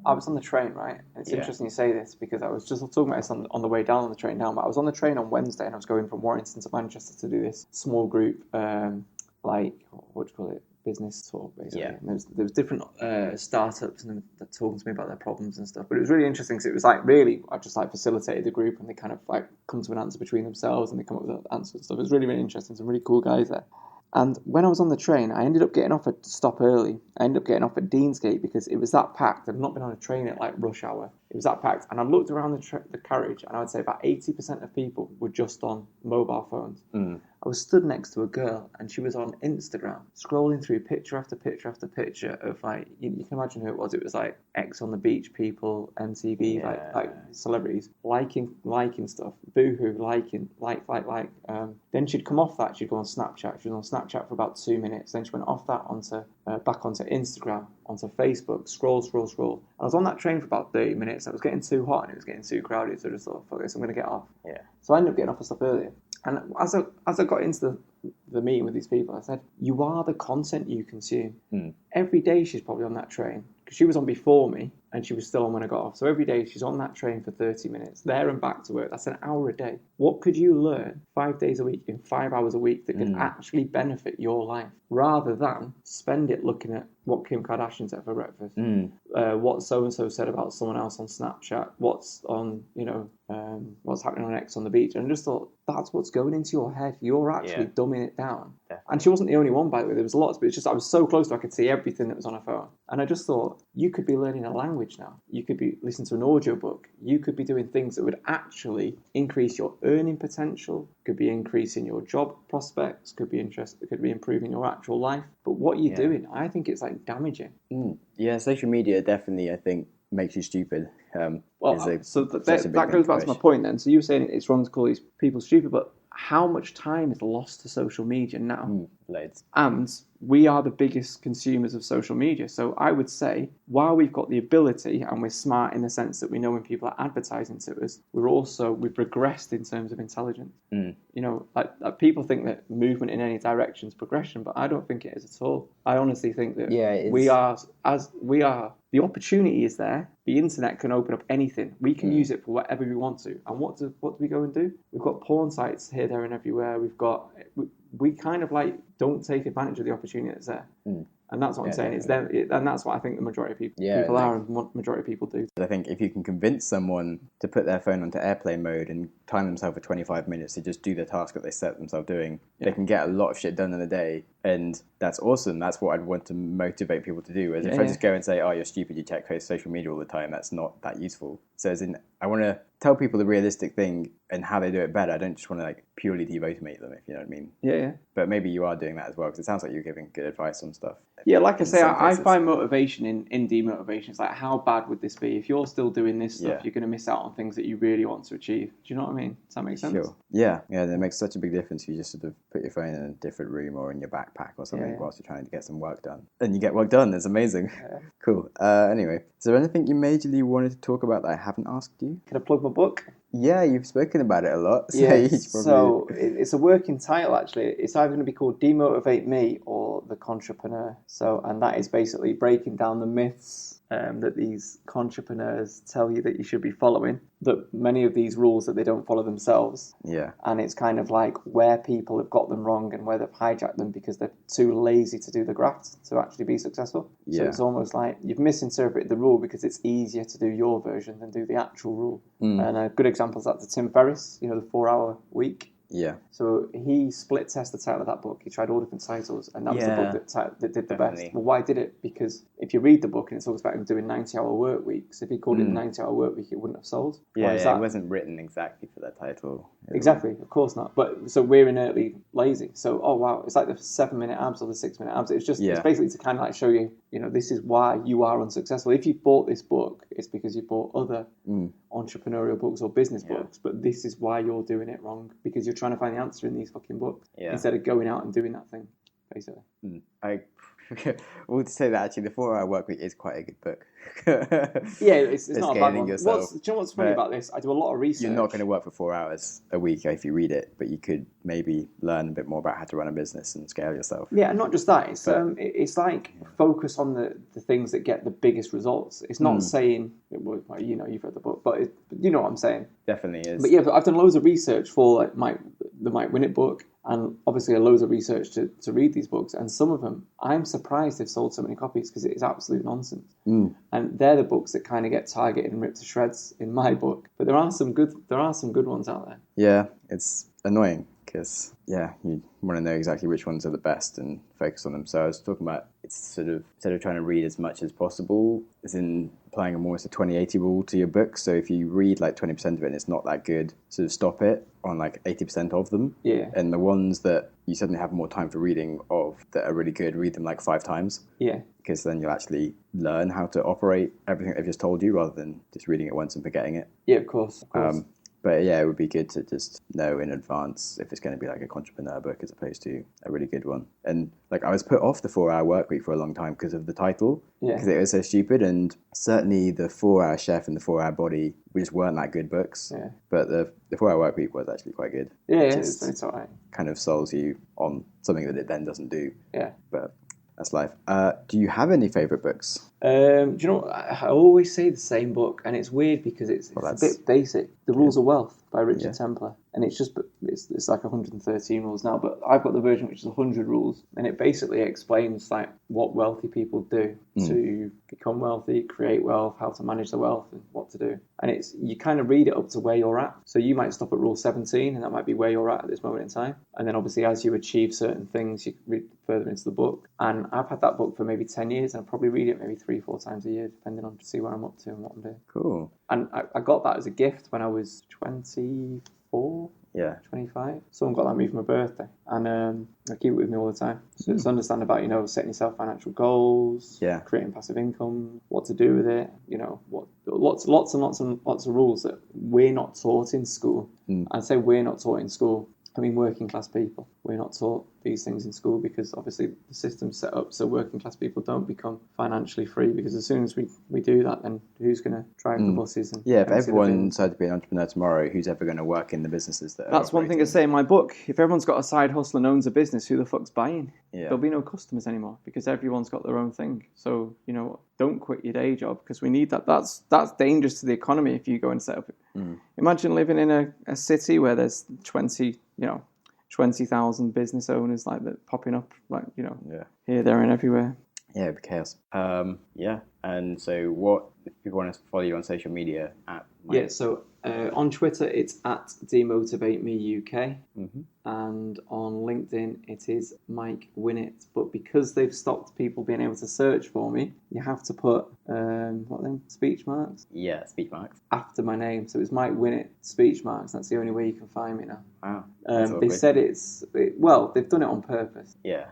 I was on the train, right? And it's interesting you say this, because I was just talking about this on the way down on the train down. But I was on the train on Wednesday, and I was going from Warrington to Manchester to do this small group, like, what do you call it? Business talk, basically. Yeah. And there was different startups, and they're talking to me about their problems and stuff. But it was really interesting, because it was like, really, I just like facilitated the group, and they kind of like come to an answer between themselves, and they come up with answers and stuff. It was really, really interesting. Some really cool guys there. And when I was on the train, I ended up getting off at stop early. I ended up getting off at Deansgate, because it was that packed. I'd not been on a train at like rush hour. It was that packed. And I looked around the carriage, and I would say about 80% of people were just on mobile phones. I was stood next to a girl, and she was on Instagram, scrolling through picture after picture after picture of like, you can imagine who it was. It was like X on the Beach people, MTV, like celebrities, liking stuff, Boohoo, liking, like. Then she'd come off that, she'd go on Snapchat. She was on Snapchat for about 2 minutes. Then she went off that back onto Instagram, onto Facebook, scroll. I was on that train for about 30 minutes. I was getting too hot and it was getting too crowded, so I just thought, fuck this, I'm going to get off. Yeah. So I ended up getting off a stop earlier. And as I got into the meeting with these people, I said, you are the content you consume. Every day she's probably on that train, because she was on before me, and she was still on when I got off. So every day she's on that train for 30 minutes, there and back to work. That's an hour a day. What could you learn 5 days a week in 5 hours a week that could actually benefit your life, rather than spend it looking at what Kim Kardashian's at for breakfast, what so-and-so said about someone else on Snapchat, what's on, what's happening on X on the beach. And I just thought, that's what's going into your head. You're actually dumbing it down. Definitely. And she wasn't the only one, by the way. There was lots, but it's just I was so close to I could see everything that was on her phone. And I just thought, you could be learning a language now. You could be listening to an audiobook. You could be doing things that would actually increase your earning potential, could be increasing your job prospects, could be improving your actual life. But what you're doing, I think it's like damaging. Yeah, social media definitely, I think, makes you stupid. So that goes back to my point then. So you were saying it's wrong to call these people stupid, but how much time is lost to social media now. Loads. And we are the biggest consumers of social media. So I would say, while we've got the ability and we're smart in the sense that we know when people are advertising to us, we've regressed in terms of intelligence. You know, like people think that movement in any direction is progression, but I don't think it is at all. I honestly think that we are, the opportunity is there. The internet can open up anything. We can use it for whatever we want to. And what do we go and do? We've got porn sites here, there, and everywhere. We kind of like don't take advantage of the opportunity that's there. And that's what I'm saying. It's them, and that's what I think the majority of people are, and what majority of people do. I think if you can convince someone to put their phone onto airplane mode and time themselves for 25 minutes to just do the task that they set themselves doing, they can get a lot of shit done in a day. And that's awesome. That's what I'd want to motivate people to do. As if I just go and say, oh, you're stupid, you check social media all the time, that's not that useful. So as in, I want to tell people the realistic thing and how they do it better. I don't just want to like purely demotivate them, if you know what I mean. Yeah. But maybe you are doing that as well, because it sounds like you're giving good advice on stuff. Yeah, like I say, I find motivation in demotivation. It's like, how bad would this be? If you're still doing this stuff, you're going to miss out on things that you really want to achieve. Do you know what I mean? Does that make sense? Sure. Yeah, that makes such a big difference if you just sort of put your phone in a different room or in your backpack or something whilst you're trying to get some work done. And you get work done. It's amazing. Yeah. Cool. Anyway, is there anything you majorly wanted to talk about that I haven't asked you? Can I plug my book? Yeah, you've spoken about it a lot. So it's a working title, actually. It's either going to be called Demotivate Me or The Contrepreneur. And that is basically breaking down the myths that these contrepreneurs tell you that you should be following, that many of these rules that they don't follow themselves. Yeah. And it's kind of like where people have got them wrong and where they've hijacked them because they're too lazy to do the graft to actually be successful. So it's almost like you've misinterpreted the rule because it's easier to do your version than do the actual rule. And a good example is that to Tim Ferriss, you know, the 4-hour week. Yeah. So he split test the title of that book. He tried all different titles, and that was the book that did the best. Well, why did it? Because if you read the book and it talks about him doing 90-hour work weeks, if he called it 90-hour work week, it wouldn't have sold. It wasn't written exactly for that title. Exactly, of course not. But so we're inertly lazy. So it's like the 7-minute abs or the 6-minute abs. It's just it's basically to kind of like show you, you know, this is why you are unsuccessful. If you bought this book, it's because you bought other entrepreneurial books or business books, but this is why you're doing it wrong, because you're trying to find the answer in these fucking books instead of going out and doing that thing, basically. I would say that actually the 4-hour work week is quite a good book. It's not a bad one. Do you know what's funny about this? I do a lot of research. You're not going to work for 4 hours a week if you read it, but you could maybe learn a bit more about how to run a business and scale yourself. Yeah, and not just that. It's like focus on the things that get the biggest results. It's not saying, well, you know, you've read the book, but you know what I'm saying. Definitely is. But I've done loads of research for like the Mike Winnet book, and obviously loads of research to read these books, and some of them, I'm surprised they've sold so many copies because it is absolute nonsense. And they're the books that kind of get targeted and ripped to shreds in my book. But there are some good ones out there. Yeah, it's annoying because you want to know exactly which ones are the best and focus on them. So I was talking about, it's sort of, instead of trying to read as much as possible, as in applying almost a 20-80 rule to your book. So if you read like 20% of it and it's not that good, sort of stop it on like 80% of them. Yeah. And the ones that you suddenly have more time for reading of that are really good, read them like 5 times. Yeah. Because then you'll actually learn how to operate everything they've just told you rather than just reading it once and forgetting it. Yeah, of course. But it would be good to just know in advance if it's going to be like a entrepreneur book as opposed to a really good one. And like I was put off the 4-hour work week for a long time because of the title, because it was so stupid. And certainly the 4-hour Chef and the 4-hour Body just weren't that good books. Yeah. But the 4-hour work week was actually quite good. Yeah, it's all right. Kind of sells you on something that it then doesn't do. Yeah. But that's life. Do you have any favourite books? Do you know, I always say the same book, and it's weird because it's a bit basic. The Rules of Wealth by Richard Templer, and it's like 113 rules now, but I've got the version which is 100 rules, and it basically explains like what wealthy people do to become wealthy, create wealth, how to manage the wealth, and what to do. And you kind of read it up to where you're at. So you might stop at rule 17, and that might be where you're at this moment in time. And then obviously as you achieve certain things, you read further into the book. And I've had that book for maybe 10 years, and I probably read it maybe 3-4 times a year, depending on to see where I'm up to and what I'm doing. Cool. And I got that as a gift when I was 24, 25. Someone got that me for my birthday, and I keep it with me all the time. So it's understand about, you know, setting yourself financial goals, creating passive income, what to do with it, you know, lots of rules that we're not taught in school. I'd say we're not taught in school. I mean, working class people. We're not taught these things in school because obviously the system's set up so working class people don't become financially free, because as soon as we do that, then who's going to drive the buses? And Yeah, if empty the everyone bins? decided to be an entrepreneur tomorrow, who's ever going to work in the businesses that are That's one thing I operating? say in my book. If everyone's got a side hustle and owns a business, who the fuck's buying? Yeah. There'll be no customers anymore because everyone's got their own thing. So, don't quit your day job because we need that. That's dangerous to the economy if you go and set up. Imagine living in a city where there's 20,000 business owners like that popping up, here, there, and everywhere. Yeah, it'd be chaos. Yeah, and so what, if people want to follow you on social media at... Yeah, so on Twitter it's at DemotivateMeUK, and on LinkedIn it is Mike Winnet. But because they've stopped people being able to search for me, you have to put speech marks? Yeah, speech marks. After my name, so it's Mike Winnet speech marks. That's the only way you can find me now. Wow. They said they've done it on purpose. Yeah.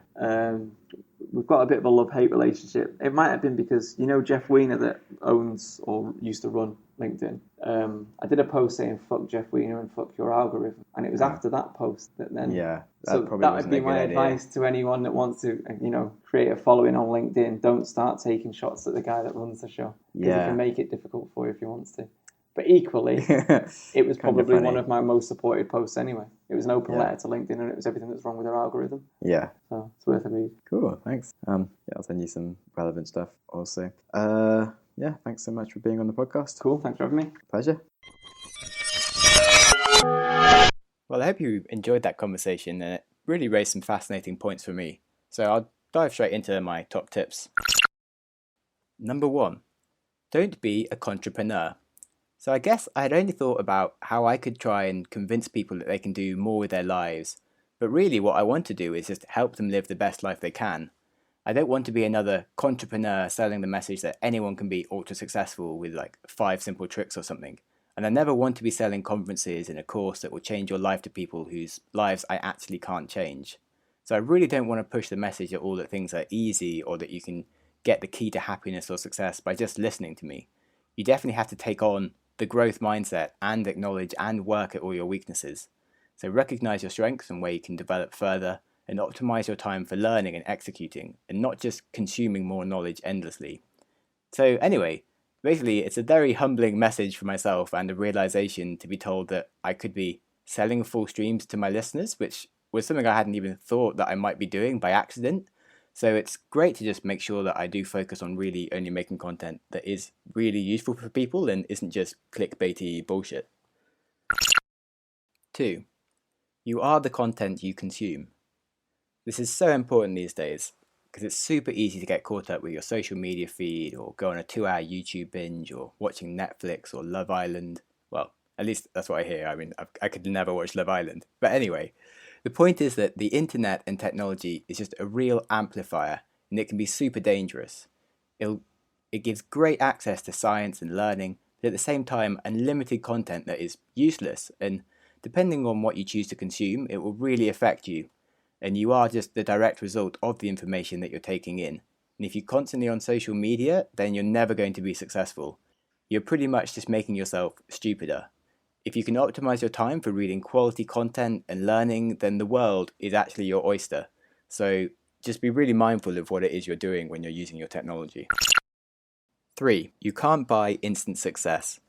We've got a bit of a love-hate relationship. It might have been because, Jeff Weiner that owns or used to run LinkedIn. I did a post saying fuck Jeff Weiner and fuck your algorithm, and it was after that post that then... Yeah, that would be my advice to anyone that wants to, create a following on LinkedIn. Don't start taking shots at the guy that runs the show, because he can make it difficult for you if he wants to. But equally, it was probably one of my most supported posts anyway. It was an open letter to LinkedIn, and it was everything that's wrong with their algorithm. Yeah. So it's worth a read. Cool, thanks. Yeah, I'll send you some relevant stuff also. Yeah, thanks so much for being on the podcast. Cool, thanks for having me. Pleasure. Well, I hope you enjoyed that conversation, and it really raised some fascinating points for me. So I'll dive straight into my top tips. Number 1, don't be a contrepreneur. So I guess I had only thought about how I could try and convince people that they can do more with their lives, but really what I want to do is just help them live the best life they can. I don't want to be another contrepreneur selling the message that anyone can be ultra successful with 5 simple tricks or something. And I never want to be selling conferences in a course that will change your life to people whose lives I actually can't change. So I really don't want to push the message that all that things are easy or that you can get the key to happiness or success by just listening to me. You definitely have to take on the growth mindset and acknowledge and work at all your weaknesses. So recognize your strengths and where you can develop further, and optimize your time for learning and executing, and not just consuming more knowledge endlessly. So anyway, basically it's a very humbling message for myself and a realization to be told that I could be selling full streams to my listeners, which was something I hadn't even thought that I might be doing by accident. So it's great to just make sure that I do focus on really only making content that is really useful for people and isn't just clickbaity bullshit. 2. You are the content you consume. This is so important these days because it's super easy to get caught up with your social media feed or go on a 2-hour YouTube binge or watching Netflix or Love Island. Well, at least that's what I hear. I mean, I could never watch Love Island. But anyway, the point is that the internet and technology is just a real amplifier, and it can be super dangerous. It gives great access to science and learning, but at the same time unlimited content that is useless, and depending on what you choose to consume, it will really affect you. And you are just the direct result of the information that you're taking in. And if you're constantly on social media, then you're never going to be successful. You're pretty much just making yourself stupider. If you can optimize your time for reading quality content and learning, then the world is actually your oyster. So just be really mindful of what it is you're doing when you're using your technology. 3. You can't buy instant success.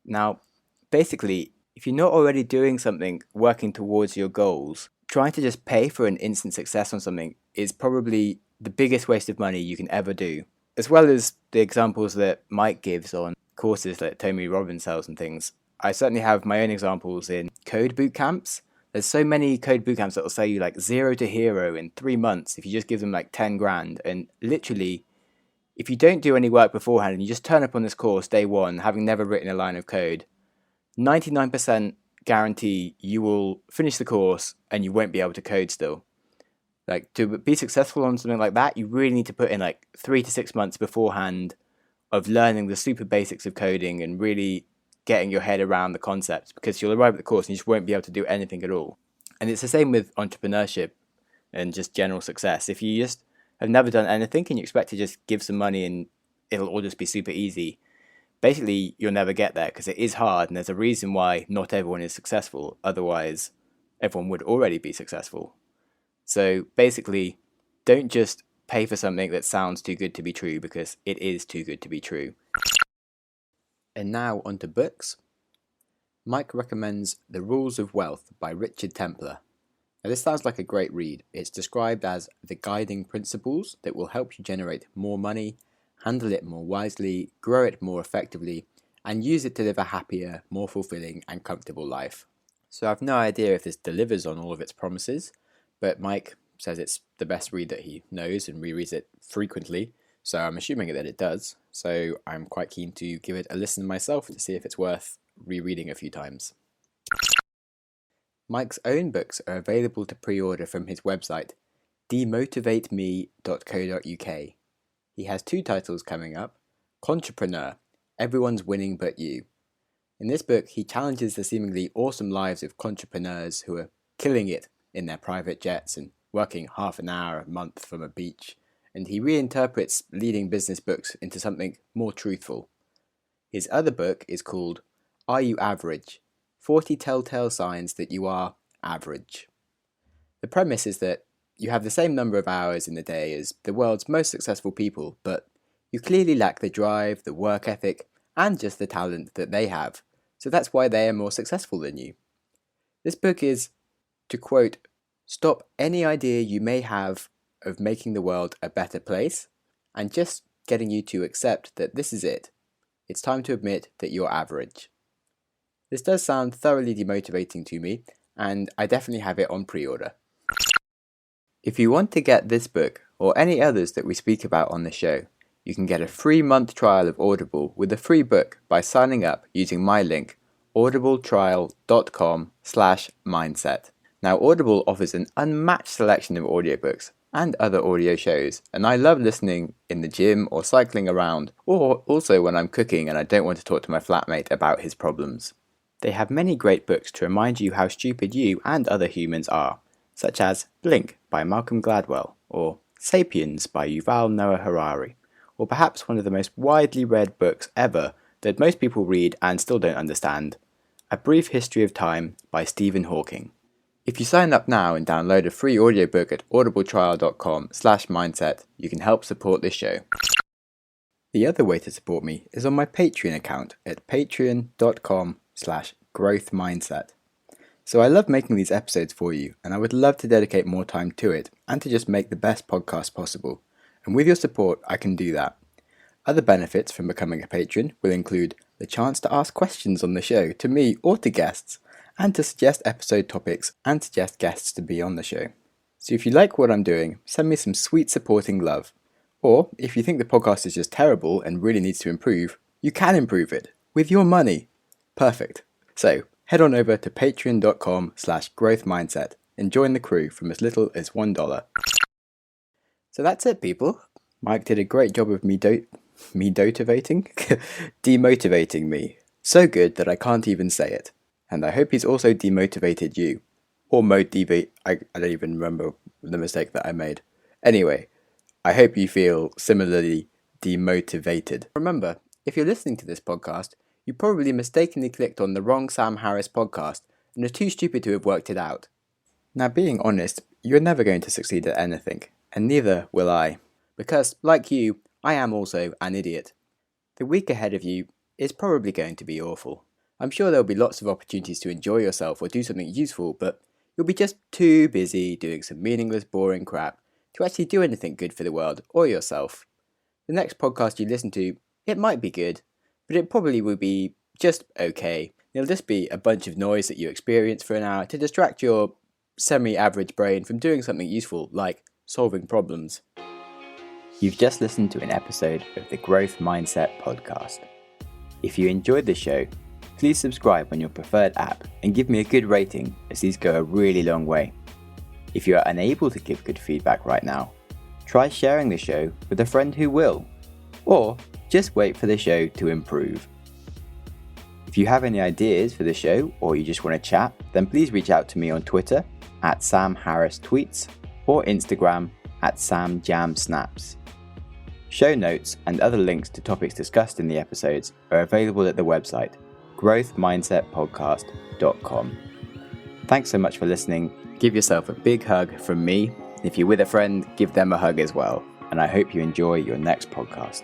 Now, basically, if you're not already doing something working towards your goals, trying to just pay for an instant success on something is probably the biggest waste of money you can ever do. As well as the examples that Mike gives on courses that Tony Robbins sells and things, I certainly have my own examples in code boot camps. There's so many code boot camps that will say you 0 to hero in 3 months if you just give them 10 grand. And literally, if you don't do any work beforehand and you just turn up on this course day one, having never written a line of code, 99% guarantee you will finish the course and you won't be able to code still. To be successful on something like that, you really need to put in 3 to 6 months beforehand of learning the super basics of coding and really getting your head around the concepts, because you'll arrive at the course and you just won't be able to do anything at all. And it's the same with entrepreneurship and just general success. If you just have never done anything and you expect to just give some money and it'll all just be super easy, basically you'll never get there because it is hard, and there's a reason why not everyone is successful. Otherwise, everyone would already be successful. So basically, don't just pay for something that sounds too good to be true because it is too good to be true. And now onto books. Mike recommends The Rules of Wealth by Richard Templar. Now this sounds like a great read. It's described as the guiding principles that will help you generate more money, handle it more wisely, grow it more effectively, and use it to live a happier, more fulfilling and comfortable life. So I've no idea if this delivers on all of its promises, but Mike says it's the best read that he knows and rereads it frequently, so I'm assuming that it does. So I'm quite keen to give it a listen myself to see if it's worth rereading a few times. Mike's own books are available to pre-order from his website, demotivateme.co.uk. He has 2 titles coming up: Contrepreneur, Everyone's Winning But You. In this book, he challenges the seemingly awesome lives of entrepreneurs who are killing it in their private jets and working half an hour a month from a beach, and he reinterprets leading business books into something more truthful. His other book is called Are You Average? 40 Telltale Signs That You Are Average. The premise is that you have the same number of hours in the day as the world's most successful people, but you clearly lack the drive, the work ethic, and just the talent that they have, so that's why they are more successful than you. This book is, to quote, stop any idea you may have of making the world a better place, and just getting you to accept that this is it. It's time to admit that you're average. This does sound thoroughly demotivating to me, and I definitely have it on pre-order. If you want to get this book, or any others that we speak about on the show, you can get a free month trial of Audible with a free book by signing up using my link, audibletrial.com/mindset. Now, Audible offers an unmatched selection of audiobooks and other audio shows, and I love listening in the gym or cycling around, or also when I'm cooking and I don't want to talk to my flatmate about his problems. They have many great books to remind you how stupid you and other humans are, such as Blink by Malcolm Gladwell, or Sapiens by Yuval Noah Harari, or perhaps one of the most widely read books ever that most people read and still don't understand, A Brief History of Time by Stephen Hawking. If you sign up now and download a free audiobook at audibletrial.com/mindset, you can help support this show. The other way to support me is on my Patreon account at patreon.com/growthmindset. So I love making these episodes for you, and I would love to dedicate more time to it and to just make the best podcast possible. And with your support, I can do that. Other benefits from becoming a patron will include the chance to ask questions on the show to me or to guests, and to suggest episode topics and suggest guests to be on the show. So if you like what I'm doing, send me some sweet supporting love. Or if you think the podcast is just terrible and really needs to improve, you can improve it with your money. Perfect. So head on over to patreon.com/growthmindset and join the crew from as little as $1. So that's it, people. Mike did a great job of demotivating me. So good that I can't even say it. And I hope he's also demotivated you. Or I don't even remember the mistake that I made. Anyway, I hope you feel similarly demotivated. Remember, if you're listening to this podcast, you probably mistakenly clicked on the wrong Sam Harris podcast and are too stupid to have worked it out. Now, being honest, you're never going to succeed at anything, and neither will I. Because, like you, I am also an idiot. The week ahead of you is probably going to be awful. I'm sure there'll be lots of opportunities to enjoy yourself or do something useful, but you'll be just too busy doing some meaningless, boring crap to actually do anything good for the world or yourself. The next podcast you listen to, it might be good, but it probably will be just okay. It'll just be a bunch of noise that you experience for an hour to distract your semi-average brain from doing something useful, like solving problems. You've just listened to an episode of the Growth Mindset podcast. If you enjoyed the show, please subscribe on your preferred app and give me a good rating, as these go a really long way. If you are unable to give good feedback right now, try sharing the show with a friend who will, or just wait for the show to improve. If you have any ideas for the show or you just want to chat, then please reach out to me on Twitter @SamHarrisTweets or Instagram @SamJamSnaps. Show notes and other links to topics discussed in the episodes are available at the website growthmindsetpodcast.com. Thanks so much for listening. Give yourself a big hug from me. If you're with a friend, give them a hug as well. And I hope you enjoy your next podcast.